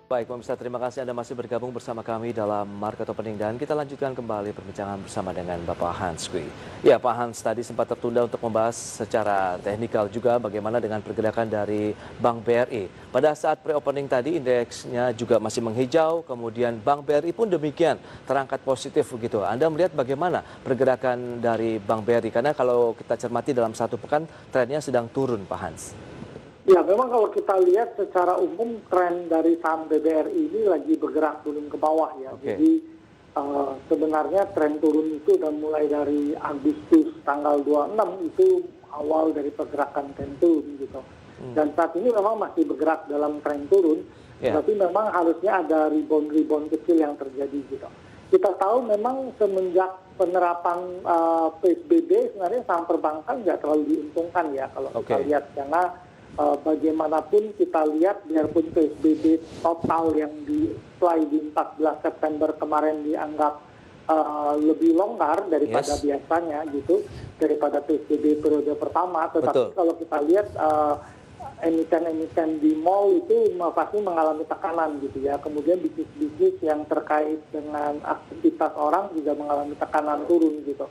Baik, pemirsa, terima kasih Anda masih bergabung bersama kami dalam Market Opening dan kita lanjutkan kembali perbincangan bersama dengan Bapak Hans Kui. Ya, Pak Hans tadi sempat tertunda untuk membahas secara teknikal juga bagaimana dengan pergerakan dari Bank BRI. Pada saat pre-opening tadi indeksnya juga masih menghijau, kemudian Bank BRI pun demikian terangkat positif begitu. Anda melihat bagaimana pergerakan dari Bank BRI? Karena kalau kita cermati dalam satu pekan trennya sedang turun, Pak Hans. Ya, memang kalau kita lihat secara umum tren dari saham BBRI ini lagi bergerak turun ke bawah ya. Oke. Jadi sebenarnya tren turun itu udah mulai dari Agustus tanggal 26 itu awal dari pergerakan tren turun gitu. Dan saat ini memang masih bergerak dalam tren turun, tapi memang harusnya ada rebound kecil yang terjadi gitu. Kita tahu memang semenjak penerapan PSBB sebenarnya saham perbankan nggak terlalu diuntungkan ya kalau kita lihat, karena bagaimanapun kita lihat biarpun PSBB total yang di 14 September kemarin dianggap lebih longgar daripada biasanya gitu, daripada PSBB periode pertama, tetapi kalau kita lihat emiten-emiten di mall itu pasti mengalami tekanan gitu ya. Kemudian bisnis-bisnis yang terkait dengan aktivitas orang juga mengalami tekanan turun gitu.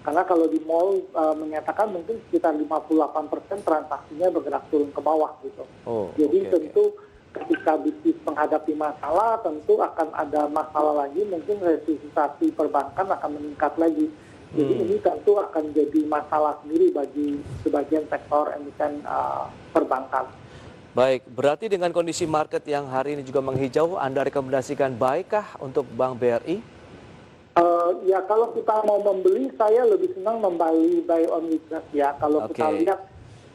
Karena kalau di mall menyatakan mungkin sekitar 58% transaksinya bergerak turun ke bawah gitu. Jadi tentu ketika bisnis menghadapi masalah, tentu akan ada masalah lagi, mungkin restrukturisasi perbankan akan meningkat lagi. Jadi ini tentu akan jadi masalah sendiri bagi sebagian sektor emiten perbankan. Baik, berarti dengan kondisi market yang hari ini juga menghijau, Anda rekomendasikan baikkah untuk Bank BRI? Ya kalau kita mau membeli, saya lebih senang buy on weakness ya. Kalau kita lihat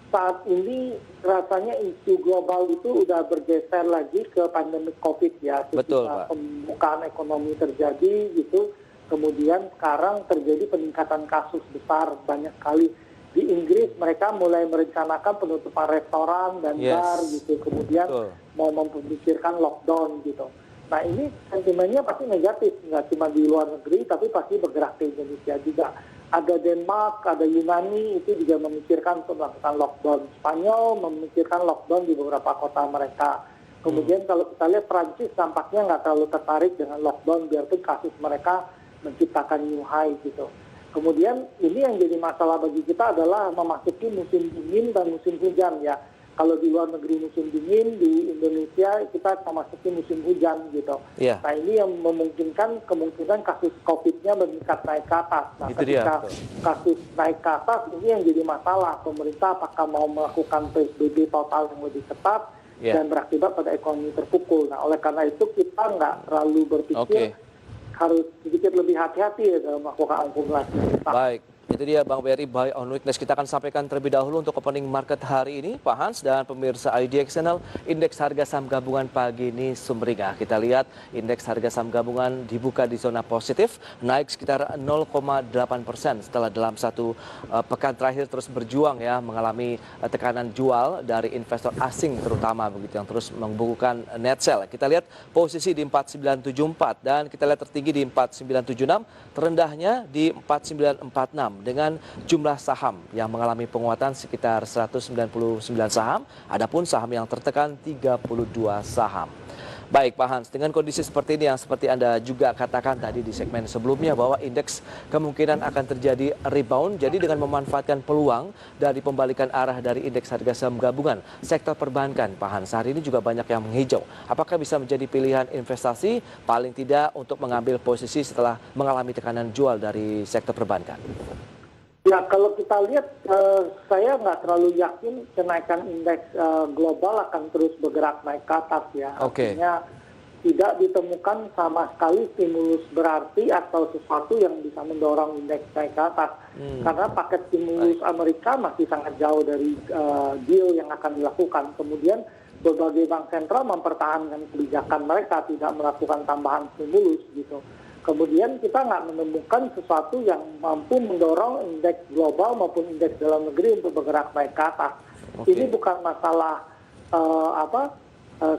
saat ini rasanya isu global itu udah bergeser lagi ke pandemi COVID ya. Ketika pembukaan ekonomi terjadi gitu, kemudian sekarang terjadi peningkatan kasus besar banyak sekali. Di Inggris mereka mulai merencanakan penutupan restoran dan bar gitu, kemudian mau memikirkan lockdown gitu. Nah ini sentimennya pasti negatif, nggak cuma di luar negeri, tapi pasti bergerak ke Indonesia juga. Ada Denmark, ada Yunani, itu juga memikirkan untuk melakukan lockdown. Spanyol memikirkan lockdown di beberapa kota mereka. Kemudian kalau kita lihat Prancis tampaknya nggak terlalu tertarik dengan lockdown, biarpun kasus mereka menciptakan new high gitu. Kemudian ini yang jadi masalah bagi kita adalah memasuki musim dingin dan musim hujan ya. Kalau di luar negeri musim dingin, di Indonesia kita memasuki musim hujan gitu. Nah ini yang kemungkinan kasus COVID-nya meningkat naik ke atas. Nah ketika kasus naik ke atas, ini yang jadi masalah. Pemerintah apakah mau melakukan PSBB total yang lebih ketat dan berakibat pada ekonomi terpukul. Nah oleh karena itu kita nggak terlalu berpikir harus sedikit lebih hati-hati ya dalam melakukan akumulasi. Baik. Itu dia Bank BRI buy on weakness. Kita akan sampaikan terlebih dahulu untuk opening market hari ini, Pak Hans dan pemirsa IDX Channel. Indeks harga saham gabungan pagi ini sumringah. Kita lihat indeks harga saham gabungan dibuka di zona positif, naik sekitar 0,8% setelah dalam satu pekan terakhir terus berjuang ya mengalami tekanan jual dari investor asing terutama begitu yang terus membukukan net sell. Kita lihat posisi di 4974 dan kita lihat tertinggi di 4976, terendahnya di 4946. Dengan jumlah saham yang mengalami penguatan sekitar 199 saham, adapun saham yang tertekan 32 saham. Baik Pak Hans, dengan kondisi seperti ini yang seperti Anda juga katakan tadi di segmen sebelumnya bahwa indeks kemungkinan akan terjadi rebound. Jadi dengan memanfaatkan peluang dari pembalikan arah dari indeks harga saham gabungan sektor perbankan, Pak Hans, hari ini juga banyak yang menghijau. Apakah bisa menjadi pilihan investasi paling tidak untuk mengambil posisi setelah mengalami tekanan jual dari sektor perbankan? Ya kalau kita lihat, saya nggak terlalu yakin kenaikan indeks global akan terus bergerak naik ke atas ya. Artinya tidak ditemukan sama sekali stimulus berarti atau sesuatu yang bisa mendorong indeks naik ke atas. Karena paket stimulus Amerika masih sangat jauh dari deal yang akan dilakukan. Kemudian berbagai bank sentral mempertahankan kebijakan mereka, tidak melakukan tambahan stimulus gitu. Kemudian kita nggak menemukan sesuatu yang mampu mendorong indeks global maupun indeks dalam negeri untuk bergerak naik ke atas. Ini bukan masalah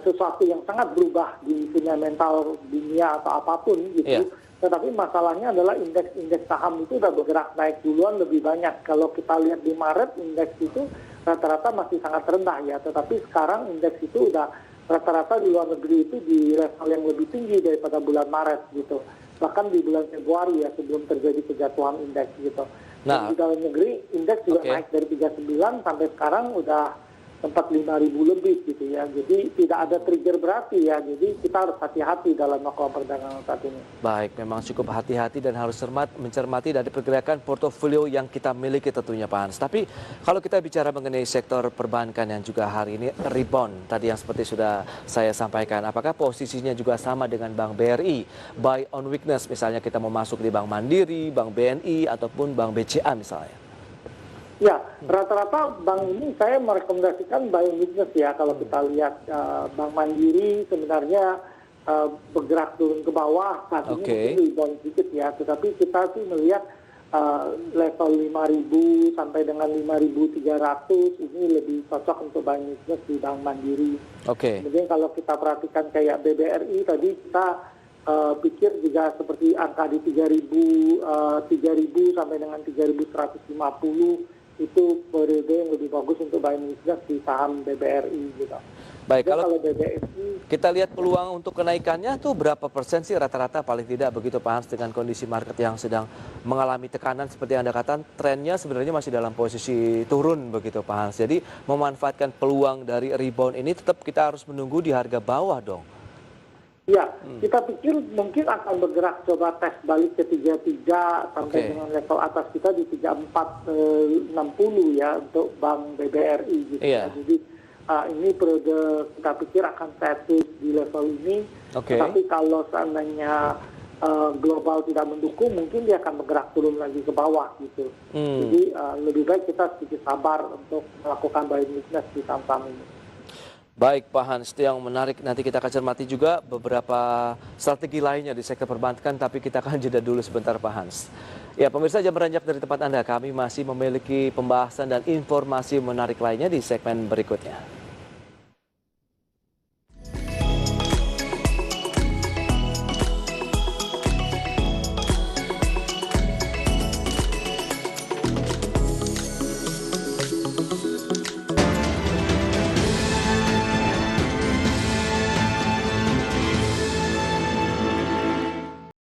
sesuatu yang sangat berubah di fundamental dunia atau apapun gitu. Tetapi masalahnya adalah indeks saham itu udah bergerak naik duluan lebih banyak. Kalau kita lihat di Maret indeks itu rata-rata masih sangat rendah ya. Tetapi sekarang indeks itu udah rata-rata di luar negeri itu di level yang lebih tinggi daripada bulan Maret gitu. Bahkan di bulan Februari ya sebelum terjadi kejatuhan indeks gitu. Nah, Dan di dalam negeri indeks juga naik dari 39 sampai sekarang udah tempat 5.000 lebih gitu ya. Jadi tidak ada trigger berarti ya. Jadi kita harus hati-hati dalam melakukan perdagangan saat ini. baik, memang cukup hati-hati dan harus mencermati dari pergerakan portofolio yang kita miliki tentunya Pak Hans. Tapi kalau kita bicara mengenai sektor perbankan yang juga hari ini rebound, tadi yang seperti sudah saya sampaikan, apakah posisinya juga sama dengan Bank BRI? Buy on weakness, misalnya kita mau masuk di Bank Mandiri, Bank BNI, ataupun Bank BCA misalnya. Ya, rata-rata bank ini saya merekomendasikan buy on weakness ya. Kalau kita lihat Bank Mandiri sebenarnya bergerak turun ke bawah, saat ini mungkin rebound sedikit ya. Tetapi kita sih melihat level 5.000 sampai dengan 5.300 ini lebih cocok untuk buy on weakness di Bank Mandiri. Kemudian kalau kita perhatikan kayak BBRI tadi kita pikir juga seperti angka di 3.000 sampai dengan 3.150 itu periode yang lebih bagus untuk buy on weakness di saham BBRI gitu. Baik, jadi kalau BBRI kita lihat peluang untuk kenaikannya tuh berapa persen sih rata-rata paling tidak begitu Pak Hans dengan kondisi market yang sedang mengalami tekanan seperti yang Anda katakan, trennya sebenarnya masih dalam posisi turun begitu Pak Hans. Jadi memanfaatkan peluang dari rebound ini tetap kita harus menunggu di harga bawah dong. Ya, kita pikir mungkin akan bergerak coba tes balik ke 33 sampai dengan level atas kita di 3460 ya untuk Bank BBRI gitu. Iya. Jadi ini periode kita pikir akan status di level ini. Tapi kalau seandainya global tidak mendukung, mungkin dia akan bergerak turun lagi ke bawah gitu. Jadi lebih baik kita sedikit sabar untuk melakukan buy on weakness di saham-saham ini. Baik Pak Hans, itu yang menarik. Nanti kita akan cermati juga beberapa strategi lainnya di sektor perbankan, tapi kita akan jeda dulu sebentar Pak Hans. Ya pemirsa, jangan beranjak dari tempat Anda, kami masih memiliki pembahasan dan informasi menarik lainnya di segmen berikutnya.